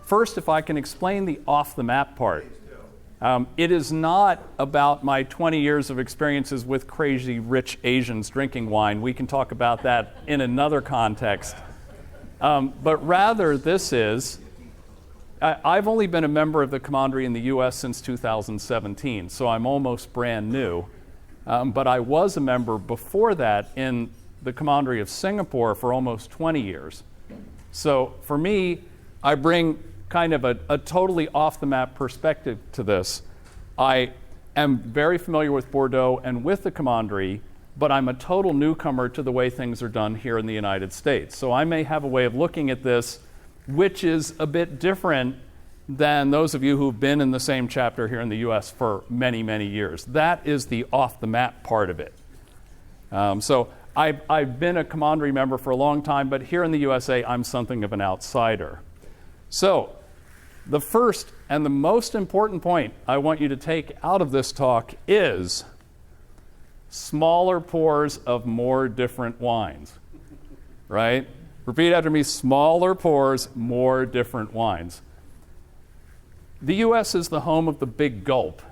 first, if I can explain the off-the-map part. It is not about my 20 years of experiences with crazy rich Asians drinking wine. We can talk about that in another context. But rather, this is, I've only been a member of the Commandery in the U.S. since 2017, so I'm almost brand new. But I was a member before that in the Commandery of Singapore for almost 20 years. So for me, I bring kind of a totally off-the-map perspective to this. I am very familiar with Bordeaux and with the Commandery, but I'm a total newcomer to the way things are done here in the United States. So I may have a way of looking at this which is a bit different than those of you who've been in the same chapter here in the U.S. for many, many years. That is the off-the-map part of it. So I've been a Commandery member for a long time, but here in the USA, I'm something of an outsider. So the first and the most important point I want you to take out of this talk is smaller pours of more different wines, right? Repeat after me, smaller pours, more different wines. The U.S. is the home of the big gulp,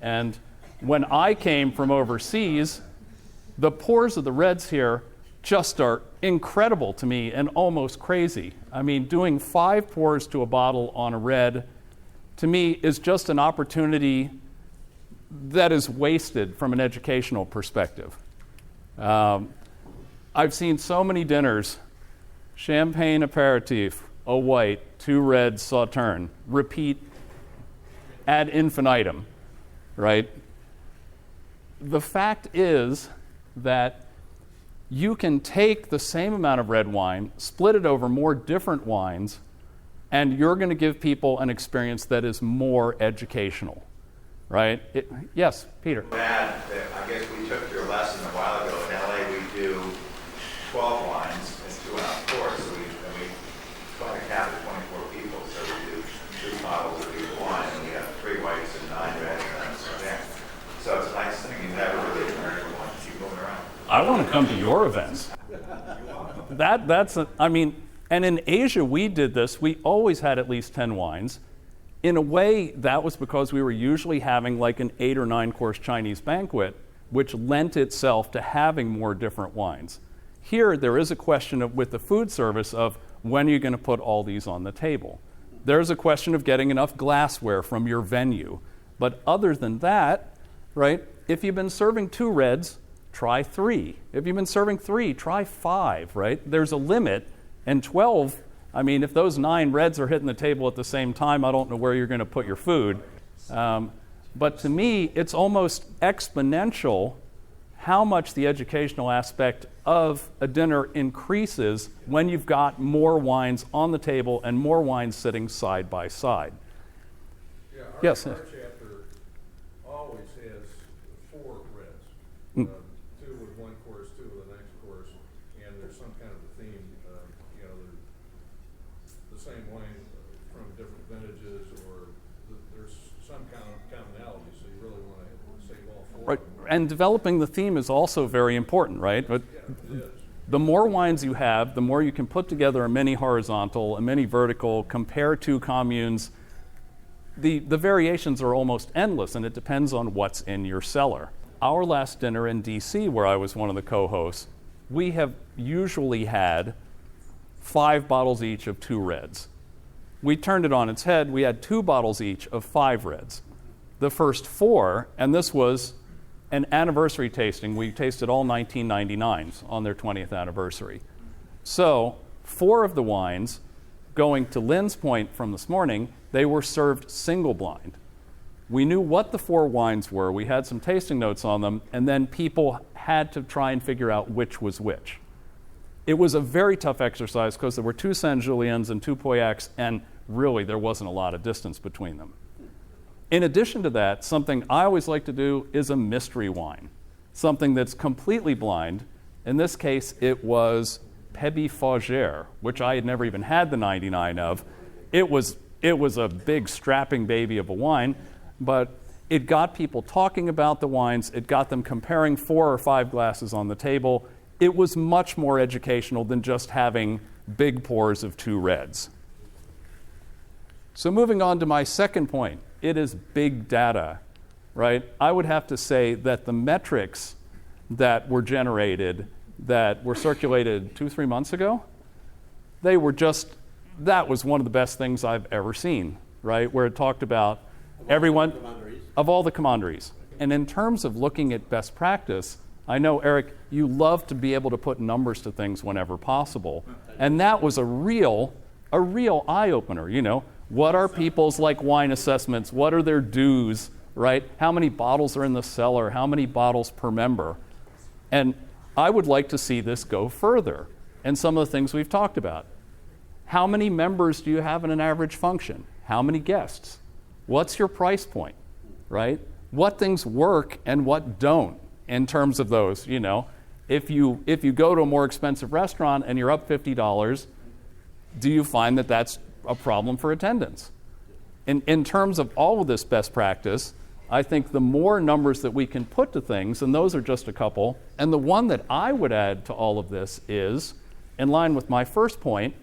and when I came from overseas, the pours of the reds here just are incredible to me and almost crazy. I mean, doing 5 pours to a bottle on a red, to me, is just an opportunity that is wasted from an educational perspective. I've seen so many dinners, champagne aperitif, a white, 2 reds, sauterne, repeat ad infinitum, right? The fact is that you can take the same amount of red wine, split it over more different wines, and you're going to give people an experience that is more educational, right? Yes, Peter. I guess we took your lesson a while ago. In LA, we do 12 wines and 2-ounce pours. So we try to cap at 24 people. So we do 2 bottles of each wine, and we have 3 whites and 9 reds. So it's a nice thing. You never really learn every one. Keep going around. I want to come to your events. And in Asia we did this. We always had at least 10 wines. In a way, that was because we were usually having like an 8 or 9 course Chinese banquet, which lent itself to having more different wines. Here, there is a question of, with the food service, of when are you going to put all these on the table? There's a question of getting enough glassware from your venue. But other than that, right, if you've been serving 2 reds, try 3. If you've been serving 3, try 5, right? There's a limit, and 12, I mean, if those 9 reds are hitting the table at the same time, I don't know where you're going to put your food. But to me, it's almost exponential how much the educational aspect of a dinner increases when you've got more wines on the table and more wines sitting side by side. Yeah, Yes. Our chapter always has 4 reds. 2 with one course, 2 with the next course, and there's some kind of a theme. The same wine from different vintages, or there's some kind of commonality, so you really want to save all 4. Right. And developing the theme is also very important, right? But the more wines you have, the more you can put together a mini horizontal, a mini vertical, compare 2 communes. The variations are almost endless, and it depends on what's in your cellar. Our last dinner in D.C., where I was one of the co-hosts, we have usually had 5 bottles each of 2 reds. We turned it on its head. We had 2 bottles each of 5 reds. The first 4, and this was an anniversary tasting. We tasted all 1999s on their 20th anniversary. So 4 of the wines, going to Lynn's point from this morning, they were served single blind. We knew what the 4 wines were. We had some tasting notes on them, and then people had to try and figure out which was which. It was a very tough exercise because there were 2 Saint-Julians and 2 Pauillacs, and really there wasn't a lot of distance between them. In addition to that, something I always like to do is a mystery wine, something that's completely blind. In this case, it was Pébi Faugère, which I had never even had the 99 of. It was a big strapping baby of a wine, but it got people talking about the wines. It got them comparing 4 or 5 glasses on the table. It was much more educational than just having big pours of 2 reds. So moving on to my second point, it is big data, right? I would have to say that the metrics that were generated, that were circulated 2-3 months ago, they were just, that was one of the best things I've ever seen, right? Where it talked about everyone, of all the commanderies. And in terms of looking at best practice, I know, Eric, you love to be able to put numbers to things whenever possible. And that was a real eye-opener, you know. What are people's wine assessments? What are their dues, right? How many bottles are in the cellar? How many bottles per member? And I would like to see this go further. And some of the things we've talked about. How many members do you have in an average function? How many guests? What's your price point, right? What things work and what don't in terms of those, you know. If you go to a more expensive restaurant and you're up $50, do you find that that's a problem for attendance? In terms of all of this best practice, I think the more numbers that we can put to things, and those are just a couple, and the one that I would add to all of this is, in line with my first point,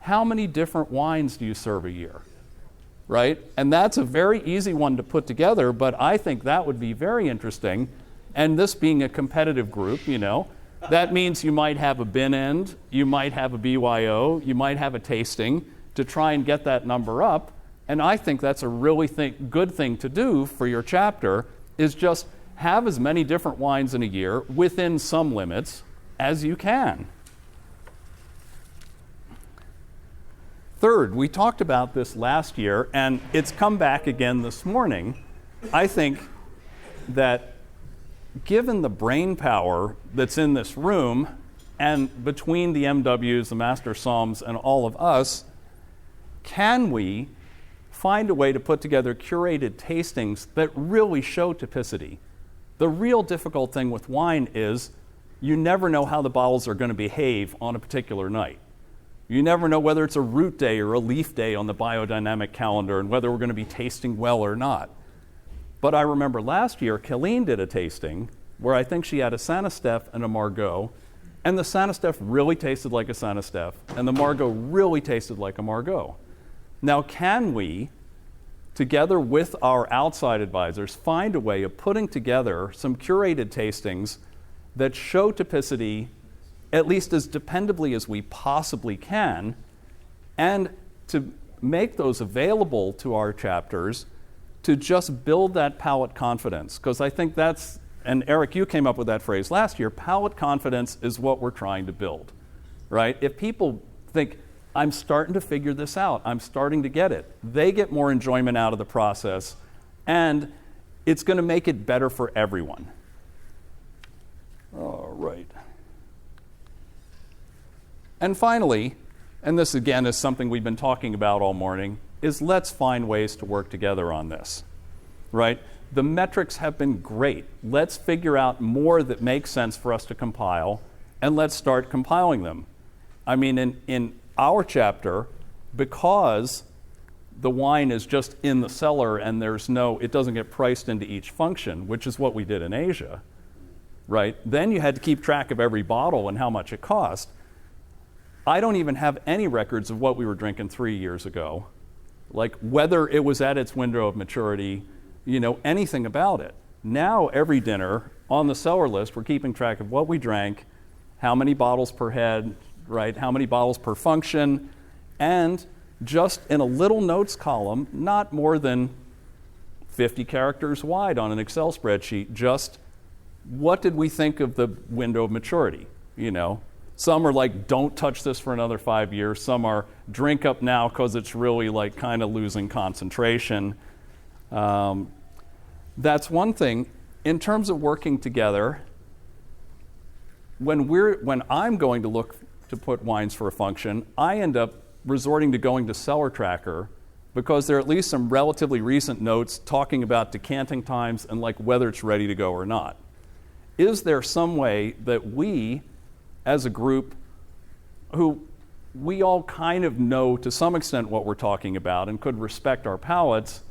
how many different wines do you serve a year, right? And that's a very easy one to put together, but I think that would be very interesting. And this being a competitive group, you know, that means you might have a bin end, you might have a BYO, you might have a tasting to try and get that number up. And I think that's a really good thing to do for your chapter, is just have as many different wines in a year within some limits as you can. Third, we talked about this last year, and it's come back again this morning. I think that given the brain power that's in this room, and between the MWs, the Master Somms, and all of us, can we find a way to put together curated tastings that really show typicity? The real difficult thing with wine is you never know how the bottles are going to behave on a particular night. You never know whether it's a root day or a leaf day on the biodynamic calendar and whether we're going to be tasting well or not. But I remember last year, Colleen did a tasting where I think she had a Saint-Estèphe and a Margaux, and the Saint-Estèphe really tasted like a Saint-Estèphe, and the Margaux really tasted like a Margaux. Now, can we, together with our outside advisors, find a way of putting together some curated tastings that show typicity at least as dependably as we possibly can, and to make those available to our chapters to just build that palate confidence? Because I think that's, and Eric, you came up with that phrase last year, palate confidence is what we're trying to build, right? If people think, I'm starting to figure this out, I'm starting to get it, they get more enjoyment out of the process, and it's going to make it better for everyone. All right. And finally, and this again is something we've been talking about all morning, is let's find ways to work together on this, right? The metrics have been great. Let's figure out more that makes sense for us to compile, and let's start compiling them. I mean, in our chapter, because the wine is just in the cellar and it doesn't get priced into each function, which is what we did in Asia, right? Then you had to keep track of every bottle and how much it cost. I don't even have any records of what we were drinking 3 years ago, like whether it was at its window of maturity, you know, anything about it. Now every dinner on the cellar list, we're keeping track of what we drank, how many bottles per head, right, how many bottles per function, and just in a little notes column, not more than 50 characters wide on an Excel spreadsheet, just what did we think of the window of maturity, you know? Some are like, don't touch this for another 5 years. Some are, drink up now because it's really like kind of losing concentration. That's one thing. In terms of working together, when I'm going to look to put wines for a function, I end up resorting to going to Cellar Tracker because there are at least some relatively recent notes talking about decanting times and like whether it's ready to go or not. Is there some way that we, as a group, who we all kind of know to some extent what we're talking about and could respect our palates,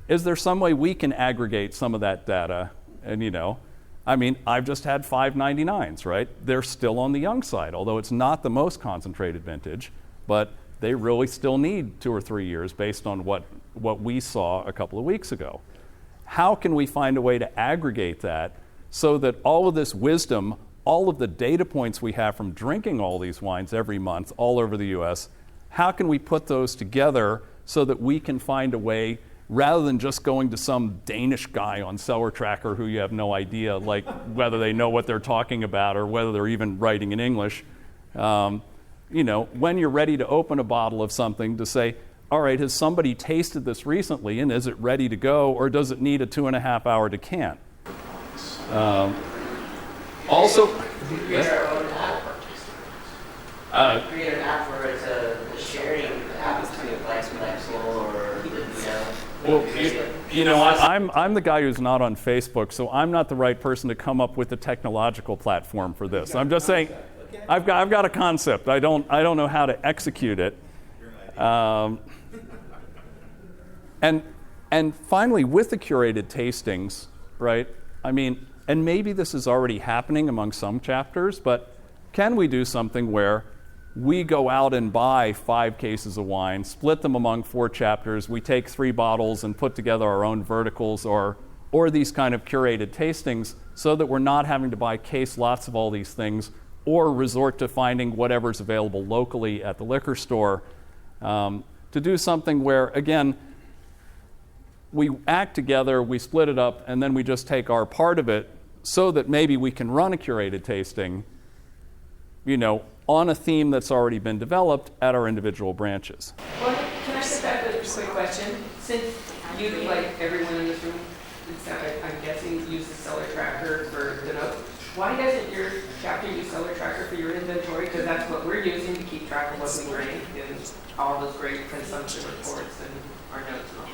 is there some way we can aggregate some of that data? And you know, I mean, I've just had 599s, right? They're still on the young side, although it's not the most concentrated vintage, but they really still need 2 or 3 years based on what we saw a couple of weeks ago. How can we find a way to aggregate that so that all of this wisdom, all of the data points we have from drinking all these wines every month all over the US, how can we put those together so that we can find a way, rather than just going to some Danish guy on Cellar Tracker who you have no idea, like whether they know what they're talking about or whether they're even writing in English, when you're ready to open a bottle of something, to say, all right, has somebody tasted this recently and is it ready to go, or does it need a 2.5-hour decant? Also, Create our own app. Create an app for the sharing app between Lexel or well, I'm the guy who's not on Facebook, so I'm not the right person to come up with the technological platform for this. I'm just saying, I've got a concept. I don't know how to execute it. And finally, with the curated tastings, right? I mean, and maybe this is already happening among some chapters, but can we do something where we go out and buy 5 cases of wine, split them among 4 chapters, we take 3 bottles and put together our own verticals or these kind of curated tastings, so that we're not having to buy case lots of all these things or resort to finding whatever's available locally at the liquor store, to do something where, again, we act together, we split it up, and then we just take our part of it, so that maybe we can run a curated tasting, on a theme that's already been developed at our individual branches. Well, can I step back with a quick question? Since you, like everyone in this room, I'm guessing, uses Cellar Tracker for the notes, why doesn't your chapter use Cellar Tracker for your inventory? Because that's what we're using to keep track of what we drink and all those great consumption reports and our notes and all.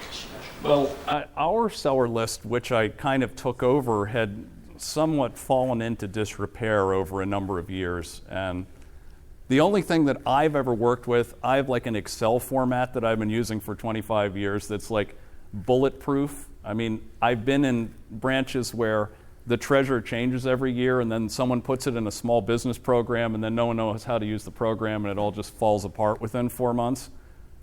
Well, our cellar list, which I kind of took over, had somewhat fallen into disrepair over a number of years. And the only thing that I've ever worked with, I have like an Excel format that I've been using for 25 years that's like bulletproof. I mean, I've been in branches where the treasurer changes every year, and then someone puts it in a small business program, and then no one knows how to use the program, and it all just falls apart within 4 months.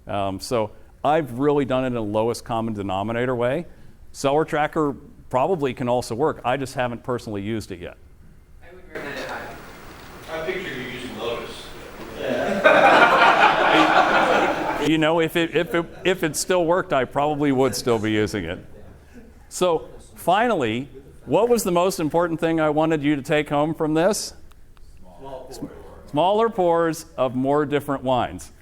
So I've really done it in a lowest common denominator way. Cellar Tracker probably can also work. I just haven't personally used it yet. I would recommend it highly. I picture you using Lotus. If it still worked, I probably would still be using it. So finally, what was the most important thing I wanted you to take home from this? Smaller pours of more different wines.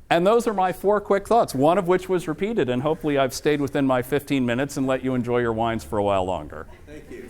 And those are my 4 quick thoughts, one of which was repeated, and hopefully I've stayed within my 15 minutes and let you enjoy your wines for a while longer. Thank you.